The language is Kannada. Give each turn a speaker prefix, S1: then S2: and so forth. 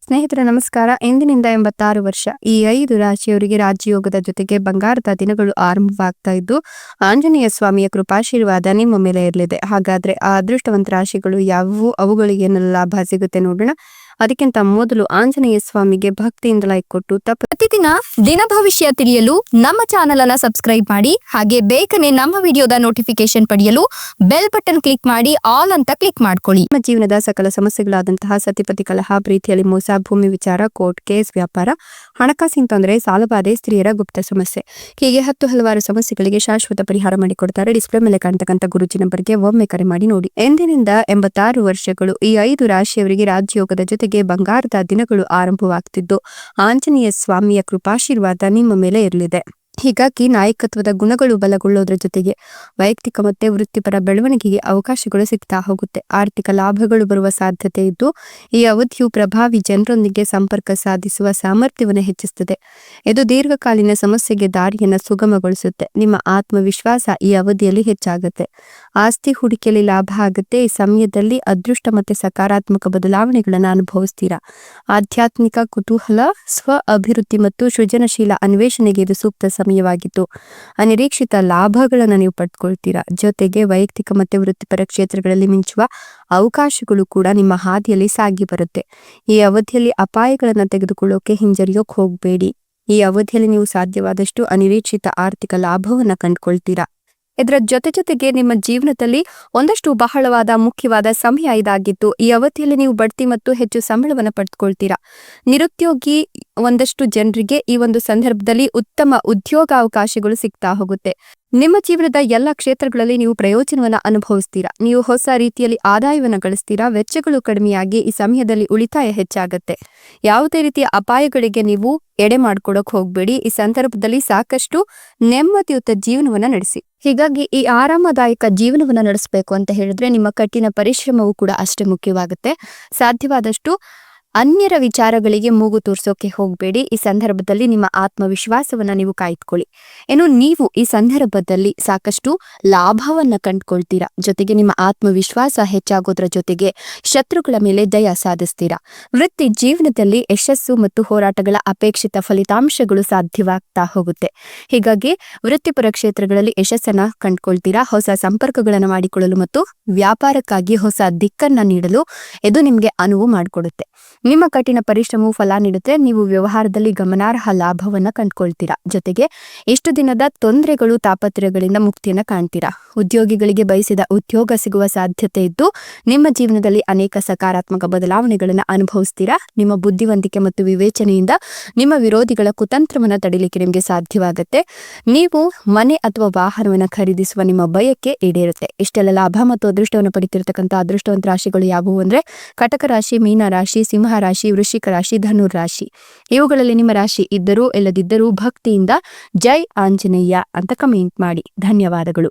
S1: ಸ್ನೇಹಿತರೆ ನಮಸ್ಕಾರ. ಇಂದಿನಿಂದ 86 ವರ್ಷ ಈ 5 ರಾಶಿಯವರಿಗೆ ರಾಜಯೋಗದ ಜೊತೆಗೆ ಬಂಗಾರದ ದಿನಗಳು ಆರಂಭವಾಗ್ತಾ ಇದ್ದು ಆಂಜನೇಯ ಸ್ವಾಮಿಯ ಕೃಪಾಶೀರ್ವಾದ ನಿಮ್ಮ ಮೇಲೆ ಇರಲಿದೆ. ಹಾಗಾದ್ರೆ ಆ ಅದೃಷ್ಟವಂತ ರಾಶಿಗಳು ಯಾವುವು, ಅವುಗಳಿಗೆ ಏನೆಲ್ಲ ಲಾಭ ಸಿಗುತ್ತೆ ನೋಡೋಣ. ಅದಕ್ಕಿಂತ ಮೊದಲು ಆಂಜನೇಯ ಸ್ವಾಮಿಗೆ ಭಕ್ತಿಯಿಂದ ಲೈಕ್ ಕೊಟ್ಟು
S2: ಪ್ರತಿದಿನ ದಿನ ಭವಿಷ್ಯ ತಿಳಿಯಲು ನಮ್ಮ ಚಾನೆಲ್ ಅನ್ನ ಸಬ್ಸ್ಕ್ರೈಬ್ ಮಾಡಿ. ಹಾಗೆ ಬೇಗನೆ ನಮ್ಮ ವಿಡಿಯೋದ ನೋಟಿಫಿಕೇಶನ್ ಪಡೆಯಲು ಬೆಲ್ ಬಟನ್ ಕ್ಲಿಕ್ ಮಾಡಿ ಆಲ್ ಅಂತ ಕ್ಲಿಕ್ ಮಾಡ್ಕೊಳ್ಳಿ.
S1: ನಮ್ಮ ಜೀವನದ ಸಕಲ ಸಮಸ್ಯೆಗಳಾದಂತಹ ಸತಿಪತಿ ಕಲಹ, ಪ್ರೀತಿಯಲ್ಲಿ ಮೋಸ, ಭೂಮಿ ವಿಚಾರ, ಕೋರ್ಟ್ ಕೇಸ್, ವ್ಯಾಪಾರ, ಹಣಕಾಸಿನ ತೊಂದರೆ, ಸಾಲಬಾಧೆ, ಸ್ತ್ರೀಯರ ಗುಪ್ತ ಸಮಸ್ಯೆ, ಹೀಗೆ ಹಲವಾರು ಸಮಸ್ಯೆಗಳಿಗೆ ಶಾಶ್ವತ ಪರಿಹಾರ ಮಾಡಿಕೊಡ್ತಾರೆ. ಡಿಸ್ಪ್ಲೇ ಮೇಲೆ ಕಾಣ್ತಕ್ಕಂಥ ಗುರುಜಿ ನಂಬರ್ಗೆ ಒಮ್ಮೆ ಕರೆ ಮಾಡಿ ನೋಡಿ. ಎಂದಿನಿಂದ 86 ವರ್ಷಗಳು ಈ 5 ರಾಶಿಯವರಿಗೆ ರಾಜಯೋಗದ ಜೊತೆಗೆ ಬಂಗಾರದ ದಿನಗಳು ಆರಂಭವಾಗ್ತಿದ್ದು ಆಂಜನೇಯ ಸ್ವಾಮಿಯ ಕೃಪಾಶೀರ್ವಾದ ನಿಮ್ಮ ಮೇಲೆ ಇರಲಿದೆ. ಹೀಗಾಗಿ ನಾಯಕತ್ವದ ಗುಣಗಳು ಬಲಗೊಳ್ಳೋದ್ರ ಜೊತೆಗೆ ವೈಯಕ್ತಿಕ ಮತ್ತೆ ವೃತ್ತಿಪರ ಬೆಳವಣಿಗೆಗೆ ಅವಕಾಶಗಳು ಸಿಗ್ತಾ ಹೋಗುತ್ತೆ. ಆರ್ಥಿಕ ಲಾಭಗಳು ಬರುವ ಸಾಧ್ಯತೆ ಇದ್ದು ಈ ಅವಧಿಯು ಪ್ರಭಾವಿ ಜನರೊಂದಿಗೆ ಸಂಪರ್ಕ ಸಾಧಿಸುವ ಸಾಮರ್ಥ್ಯವನ್ನು ಹೆಚ್ಚಿಸುತ್ತದೆ. ಇದು ದೀರ್ಘಕಾಲೀನ ಸಮಸ್ಯೆಗೆ ದಾರಿಯನ್ನು ಸುಗಮಗೊಳಿಸುತ್ತೆ. ನಿಮ್ಮ ಆತ್ಮವಿಶ್ವಾಸ ಈ ಅವಧಿಯಲ್ಲಿ ಹೆಚ್ಚಾಗುತ್ತೆ. ಆಸ್ತಿ ಹೂಡಿಕೆಯಲ್ಲಿ ಲಾಭ ಆಗುತ್ತೆ. ಈ ಸಮಯದಲ್ಲಿ ಅದೃಷ್ಟ ಮತ್ತೆ ಸಕಾರಾತ್ಮಕ ಬದಲಾವಣೆಗಳನ್ನು ಅನುಭವಿಸ್ತೀರಾ. ಆಧ್ಯಾತ್ಮಿಕ ಕುತೂಹಲ, ಸ್ವ ಅಭಿವೃದ್ಧಿ ಮತ್ತು ಸೃಜನಶೀಲ ಅನ್ವೇಷಣೆಗೆ ಇದು ಸೂಕ್ತ ಸಮಯವಾಗಿತ್ತು. ಅನಿರೀಕ್ಷಿತ ಲಾಭಗಳನ್ನು ನೀವು ಪಡ್ಕೊಳ್ತೀರಾ. ಜೊತೆಗೆ ವೈಯಕ್ತಿಕ ಮತ್ತು ವೃತ್ತಿಪರ ಕ್ಷೇತ್ರಗಳಲ್ಲಿ ಮಿಂಚುವ ಅವಕಾಶಗಳು ಕೂಡ ನಿಮ್ಮ ಹಾದಿಯಲ್ಲಿ ಸಾಗಿ ಬರುತ್ತೆ. ಈ ಅವಧಿಯಲ್ಲಿ ಅಪಾಯಗಳನ್ನು ತೆಗೆದುಕೊಳ್ಳೋಕೆ ಹಿಂಜರಿಯೋಕೆ ಹೋಗಬೇಡಿ. ಈ ಅವಧಿಯಲ್ಲಿ ನೀವು ಸಾಧ್ಯವಾದಷ್ಟು ಅನಿರೀಕ್ಷಿತ ಆರ್ಥಿಕ ಲಾಭವನ್ನ ಕಂಡುಕೊಳ್ತೀರಾ. ಇದರ ಜೊತೆಗೆ ನಿಮ್ಮ ಜೀವನದಲ್ಲಿ ಒಂದಷ್ಟು ಬಹಳವಾದ ಮುಖ್ಯವಾದ ಸಮಯ ಇದಾಗಿತ್ತು. ಈ ಅವಧಿಯಲ್ಲಿ ನೀವು ಬಡ್ತಿ ಮತ್ತು ಹೆಚ್ಚು ಸಂಬಳವನ್ನು ಪಡೆದುಕೊಳ್ತೀರಾ. ನಿರುದ್ಯೋಗಿ ಒಂದಷ್ಟು ಜನರಿಗೆ ಈ ಒಂದು ಸಂದರ್ಭದಲ್ಲಿ ಉತ್ತಮ ಉದ್ಯೋಗಾವಕಾಶಗಳು ಸಿಗ್ತಾ ಹೋಗುತ್ತೆ. ನಿಮ್ಮ ಜೀವನದ ಎಲ್ಲ ಕ್ಷೇತ್ರಗಳಲ್ಲಿ ನೀವು ಪ್ರಯೋಜನವನ್ನ ಅನುಭವಿಸ್ತೀರಾ. ನೀವು ಹೊಸ ರೀತಿಯಲ್ಲಿ ಆದಾಯವನ್ನು ಗಳಿಸ್ತೀರಾ. ವೆಚ್ಚಗಳು ಕಡಿಮೆಯಾಗಿ ಈ ಸಮಯದಲ್ಲಿ ಉಳಿತಾಯ ಹೆಚ್ಚಾಗತ್ತೆ. ಯಾವುದೇ ರೀತಿಯ ಅಪಾಯಗಳಿಗೆ ನೀವು ಎಡೆ ಮಾಡ್ಕೊಡಕ್ ಹೋಗ್ಬೇಡಿ. ಈ ಸಂದರ್ಭದಲ್ಲಿ ಸಾಕಷ್ಟು ನೆಮ್ಮದಿಯುತ ಜೀವನವನ್ನ ನಡೆಸಿ. ಹೀಗಾಗಿ ಈ ಆರಾಮದಾಯಕ ಜೀವನವನ್ನ ನಡೆಸಬೇಕು ಅಂತ ಹೇಳಿದ್ರೆ ನಿಮ್ಮ ಕಠಿಣ ಪರಿಶ್ರಮವು ಕೂಡ ಅಷ್ಟೇ ಮುಖ್ಯವಾಗುತ್ತೆ. ಸಾಧ್ಯವಾದಷ್ಟು ಅನ್ಯರ ವಿಚಾರಗಳಿಗೆ ಮೂಗು ತೋರ್ಸೋಕೆ ಹೋಗಬೇಡಿ. ಈ ಸಂದರ್ಭದಲ್ಲಿ ನಿಮ್ಮ ಆತ್ಮವಿಶ್ವಾಸವನ್ನ ನೀವು ಕಾಯ್ದುಕೊಳ್ಳಿ. ನೀವು ಈ ಸಂದರ್ಭದಲ್ಲಿ ಸಾಕಷ್ಟು ಲಾಭವನ್ನ ಕಂಡುಕೊಳ್ತೀರಾ. ಜೊತೆಗೆ ನಿಮ್ಮ ಆತ್ಮವಿಶ್ವಾಸ ಹೆಚ್ಚಾಗೋದ್ರ ಜೊತೆಗೆ ಶತ್ರುಗಳ ಮೇಲೆ ಜಯ ಸಾಧಿಸ್ತೀರಾ. ವೃತ್ತಿ ಜೀವನದಲ್ಲಿ ಯಶಸ್ಸು ಮತ್ತು ಹೋರಾಟಗಳ ಅಪೇಕ್ಷಿತ ಫಲಿತಾಂಶಗಳು ಸಾಧ್ಯವಾಗ್ತಾ ಹೋಗುತ್ತೆ. ಹೀಗಾಗಿ ವೃತ್ತಿಪರ ಕ್ಷೇತ್ರಗಳಲ್ಲಿ ಯಶಸ್ಸನ್ನ ಕಂಡುಕೊಳ್ತೀರಾ. ಹೊಸ ಸಂಪರ್ಕಗಳನ್ನು ಮಾಡಿಕೊಳ್ಳಲು ಮತ್ತು ವ್ಯಾಪಾರಕ್ಕಾಗಿ ಹೊಸ ದಿಕ್ಕನ್ನ ನೀಡಲು ಇದು ನಿಮಗೆ ಅನುವು ಮಾಡಿಕೊಡುತ್ತೆ. ನಿಮ್ಮ ಕಠಿಣ ಪರಿಶ್ರಮವು ಫಲ ನೀಡುತ್ತೆ. ನೀವು ವ್ಯವಹಾರದಲ್ಲಿ ಗಮನಾರ್ಹ ಲಾಭವನ್ನ ಕಂಡುಕೊಳ್ತೀರಾ. ಜೊತೆಗೆ ಇಷ್ಟು ದಿನದ ತೊಂದರೆಗಳು, ತಾಪತ್ರಯಗಳಿಂದ ಮುಕ್ತಿಯನ್ನ ಕಾಣ್ತೀರಾ. ಉದ್ಯೋಗಿಗಳಿಗೆ ಬಯಸಿದ ಉದ್ಯೋಗ ಸಿಗುವ ಸಾಧ್ಯತೆ ಇದ್ದು ನಿಮ್ಮ ಜೀವನದಲ್ಲಿ ಅನೇಕ ಸಕಾರಾತ್ಮಕ ಬದಲಾವಣೆಗಳನ್ನು ಅನುಭವಿಸ್ತೀರಾ. ನಿಮ್ಮ ಬುದ್ಧಿವಂತಿಕೆ ಮತ್ತು ವಿವೇಚನೆಯಿಂದ ನಿಮ್ಮ ವಿರೋಧಿಗಳ ಕುತಂತ್ರವನ್ನ ತಡಿಲಿಕ್ಕೆ ನಿಮಗೆ ಸಾಧ್ಯವಾಗುತ್ತೆ. ನೀವು ಮನೆ ಅಥವಾ ವಾಹನವನ್ನು ಖರೀದಿಸುವ ನಿಮ್ಮ ಬಯಕೆ ಈಡೇರುತ್ತೆ. ಇಷ್ಟೆಲ್ಲ ಲಾಭ ಮತ್ತು ಅದೃಷ್ಟವನ್ನು ಪಡಿತಿರತಕ್ಕಂಥ ಅದೃಷ್ಟವಂತ ರಾಶಿಗಳು ಯಾವುವು ಅಂದ್ರೆ ಕಟಕ ರಾಶಿ, ಮೀನ ರಾಶಿ, ಸಿಂಹ ರಾಶಿ, ವೃಶ್ಚಿಕ ರಾಶಿ, ಧನುರ್ ರಾಶಿ. ಇವುಗಳಲ್ಲಿ ನಿಮ್ಮ ರಾಶಿ ಇದ್ದರೂ ಇಲ್ಲದಿದ್ದರೂ ಭಕ್ತಿಯಿಂದ ಜೈ ಆಂಜನೇಯ ಅಂತ ಕಮೆಂಟ್ ಮಾಡಿ. ಧನ್ಯವಾದಗಳು.